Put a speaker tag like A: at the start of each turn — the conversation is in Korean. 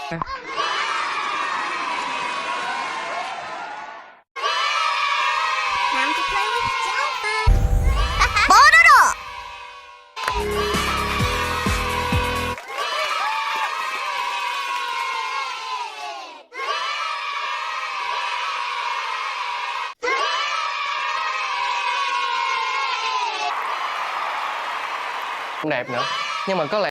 A: Time to play with Jumper. 뽀로로!
B: Không đẹp nữa. Nhưng mà có lẽ